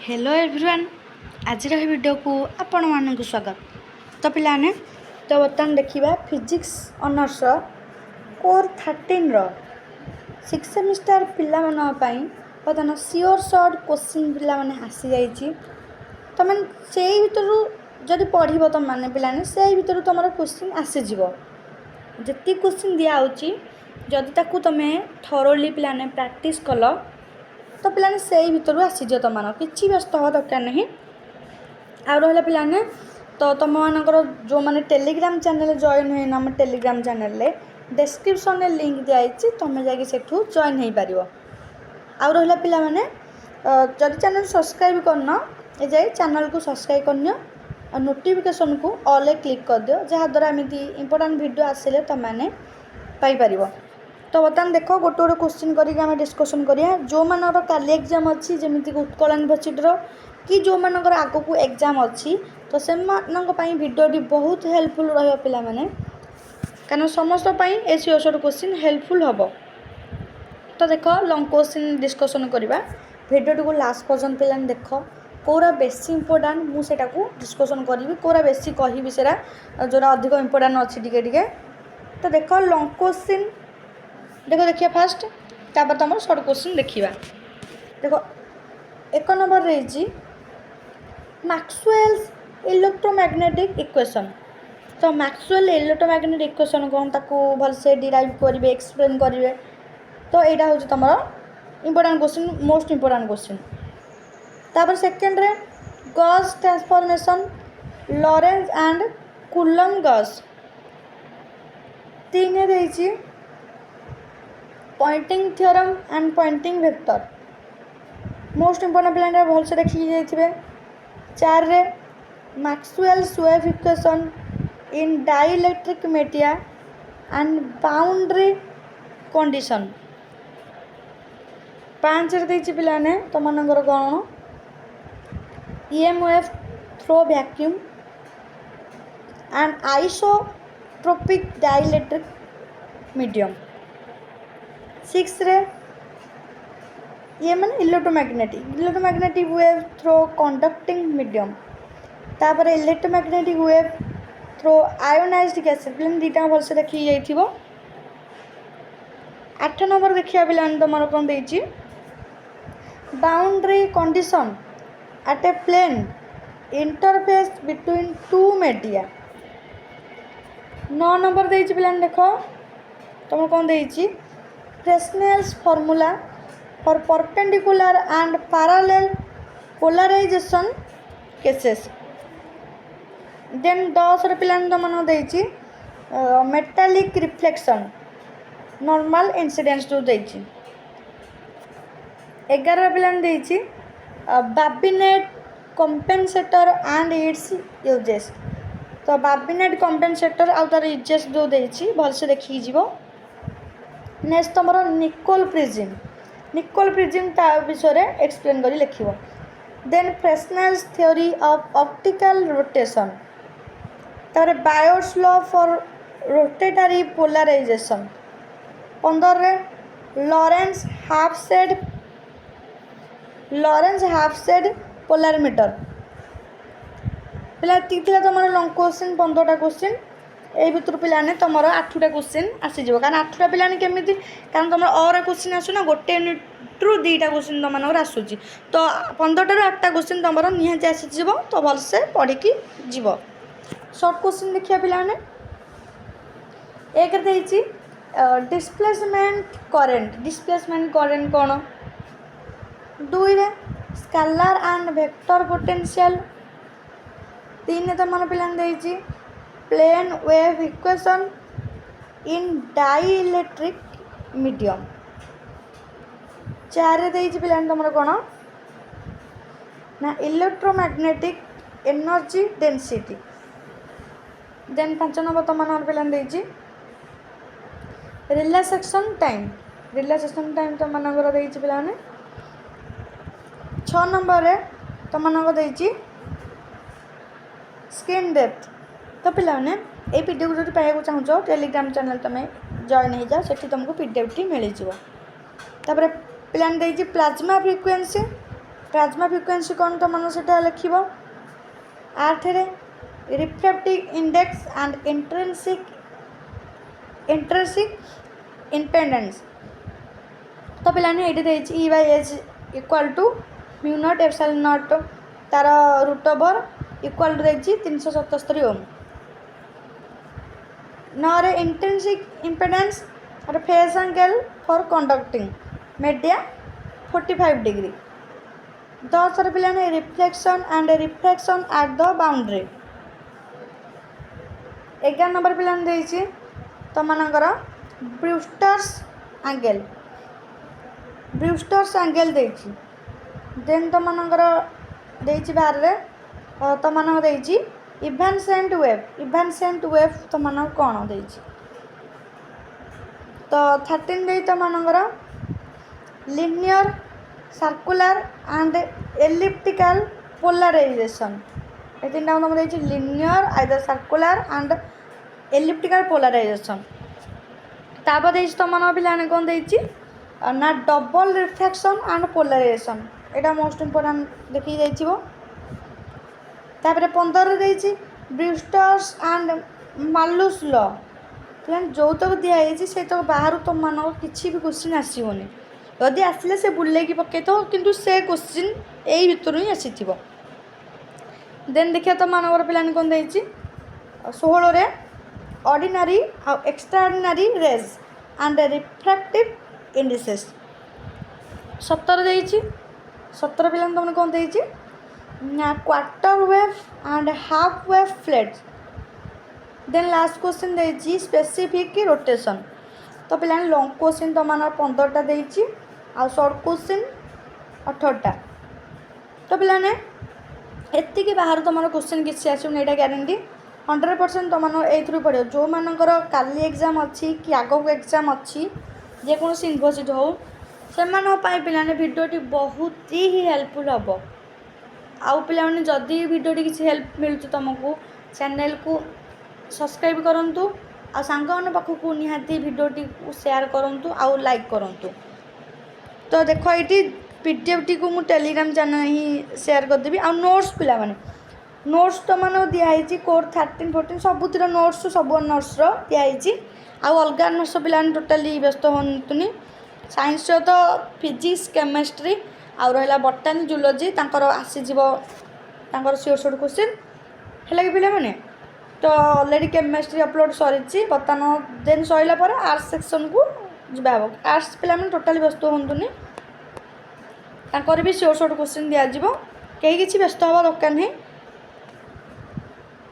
Hello everyone आज video को आपण मानक स्वागत। तो पिलाने तो बर्तमान देखा physics honours core 13 six semester पिला बर्तमान सियोर सर्ट क्वेश्चन पिला आसी जाइए। तुम से भर जदि पढ़ तुम मैंने पिलाने से भर तुम क्वेश्चन आसीज जी क्वेश्चन दिखाई जदि ताकू तुम्हें थरोली पिलाने प्रैक्टिस कल तो पिलाने से भर आसीज तुम कि व्यस्त हवा दरकार नहीं। आउ रहा पिलाने तो तुम मानकर जो मैंने टेलीग्राम चैनल जॉइन हुए आम टेलीग्राम चैनल डिस्क्रिप्शन में लिंक दिखाई तुम जाठू जॉइन हो पार। आउ रहा पिला माने जदि चैनल सब्सक्राइब करना ए जाए चैनल को सब्सक्राइब करनी और नोटिफिकेशन को ऑल क्लिक कर दियो जहाँद्वारा एमती इंपोर्टाट वीडियो आसिले तुमने पाइपर। तो बर्तमान देख गोटे गोटे क्वेश्चन करके डिस्कसन करिया जो मानकर काली एग्जाम अच्छी जमीक उत्कल यूनिवर्सिटी कि जो मानकर आग को एग्जाम अच्छी तो से भिडियोटी बहुत हेल्पफुल रहा पिला माने कारण समस्त एसी सर क्वेश्चन हेल्पफुल हम। तो देख लंग क्वेश्चन डिस्कसन करवा भिडियोटी को लास्ट पर्यंत पिला देख कौरा बेसी इंपोर्टाट मुझे डिस्कसन करी कौरा बेसी कहि जोरा अधिक इंपोर्टाट अच्छी टे। तो देख लंग क्वेश्चन देखिए फास्ट तापर तुम सर्ट क्वेश्चन देखा देख एक नंबर रही मैक्सवेल्स इलेक्ट्रोमैग्नेटिक इक्वेशन। तो मैक्सवेल इलेक्ट्रोमैग्नेटिक इक्वेशन कौन ताकू भलसे डिराइव करेंगे एक्सप्लेन करेंगे। तो यहाँ हूँ तुम important question most important question. तापर सेकेंड रे Gauss transformation Lorentz and Coulomb Gauss. तीन रही Poynting theorem and Poynting vector most important पिला भलसे देखी जाइए। चार रे Maxwell's wave equation in dielectric media and boundary condition. पाँच रे पिलाने तुम कौन EMF through vacuum and isotropic dielectric medium. Six रे ये मैंने electromagnetic wave through conducting medium. तापर electromagnetic wave through ionised gas दुटा भलसे देखी जाइए। 8 नंबर देखिए पिला तुम कौन देती boundary condition at a plane interface between two media. 9 number देती पिला देख तुम कौन देती Fresnel's formula for perpendicular and parallel polarisation cases. Then 10 पिला तुम देती मेटालिक रिफ्लेक्शन नॉर्मल इंसिडेंस जो देती। 11 पिला देती बाबिनेट कॉम्पेनसेटर एंड इट्स यूजेस। तो बाबिनेट कॉम्पेनसेटर आउ तार यूजेस जो देती भलसे देखी जीव। नेक्स्ट तुम निकोल प्रिज्म ता विषय एक्सप्लेन करी लिख। Then Fresnel's theory of optical rotation तापर Biot's law for rotatory polarisation. 15 रे लॉरेंस हाफ शेड पोलारिमीटर पिला तीला तुम लंग क्वेश्चन 15टा क्वेश्चन यही भर पिलाने तुम 8टा क्वेश्चन आसीज कारण 8टा पिलाने केमी कारण तुम और क्वेश्चन आसुना गोटे यूनिट रु 2टा क्वेश्चन तुम आसूँ तो 15टारू 8टा क्वेश्चन तुम निहाती आसीज तो भलसे पढ़ी जीव। सर्ट क्वेश्चन देखिए पिलाने एक देती डिस्प्लेसमेंट करेंट कौन। 2 रे स्केलर एंड वेक्टर पोटेंशियल। 3 तुम पिला देती plane wave equation in dielectric medium. 4 देती पिला तुम कौन ना electromagnetic energy density. Then 5 number तुम पिला देती रिलैक्सेशन टाइम तुम देती पिलाने। 6 नंबर तुम देती स्क्रीन डेप्थ। तो पिलाने ये पीडीएफ जो पाइबा चाहो टेलीग्राम चैनल तुम जॉइन हो जाओ तुमको पीडीएफ मिल जाव। तापर पिलाने देती प्लाज्मा फ्रिक्वेंसी प्लाज्मा फ्रिक्वेन्सी कौन तुम से लिख 8 refractive index and intrinsic independence. तो पिलाने ये E by H equal to mu naught epsilon naught तार root over equal to 377 ohm. नॉर इंट्रिंसिक इंपेडेंस और phase angle for conducting media 45 degree. 10 पिलाने reflection and refraction at the boundary. 11 number पिलाने तुम मनकर Brewster's angle then तुम मनकर बारे तुम मन इवेंसेंट वेव तुम मन कौन दे तो 13 दे तुम मनकर linear circular and elliptical polarisation. ये तीन टाइम तुमको linear either circular and elliptical polarisation. तापर तुम मन पिलाने कौन दे ना डबल रिफ्लेक्शन एंड पोलराइजेशन। यहाँ मोस्ट इम्पोर्टाट देखी जाइए। 15 दे ब्रूस्टर्स एंड मालुस लॉ। जो तक दिखाई से तक बाहर तुम मान किसी भी क्वेश्चन आसोनी जदि आसिले से बुलेकी पकई तो किंतु से क्वेश्चन यही भितर ही आसी। देन देखिए तुम मानवर पिलाने कौन दे 16 ऑर्डिनरी और extraordinary rays and refractive indices. 17 दे 17 पिलाने तुमने कौन दे quarter wave and half wave plates. Then last question दे स्पेसिफिक रोटेशन। तो पिलाने लॉन्ग क्वेश्चन तुम 15टा दे आ शॉर्ट क्वेश्चन 18टा। तो पिलाने एति बाहर तुम क्वेश्चन किसी आसुनी यहाँ ग्यारंटी 100% तुम ये पढ़ो। जो मानकर काली एग्जाम अच्छी कि आगक एग्जाम अच्छी जेकोसी यूनिवर्सिटी हो से पाने भिडियोटी बहुत ही हेल्पफुल हम। आउ पे जदि भिडियोटी किसी हेल्प मिलूँ तुमको चैनल को सब्सक्राइब करूँ आ सांग पाखक निहाती भिडियोटी शेयर करूँ आउ लाइक करूँ। तो देख ये पीडीएफ टी को मुझे टेलीग्राम चैनल ही शेयर करदेवी। आ नोट्स पिला माने नोट्स तो मान दिखाई कोर 13 14 सबुतिर नोट्स सब नोट्स दिखाई। आउ अलग नोट्स पिलाने टोटाली व्यस्त होनी। साइंस तो फिजिक्स केमिस्ट्री आउ रहा बटानी जूलोजी आसीज सियोर शॉर्ट क्वेश्चन है कि पिला माने। तो ऑलरेडी केमिस्ट्री अपलोड सरी बर्तमान देन सैला आर्ट्स सेक्शन को जा। आर्ट्स पिला टोटाली व्यस्त होनी भी सियोर शॉर्ट क्वेश्चन दिज्व कहीं किसी व्यस्त हवा दरकार नहीं।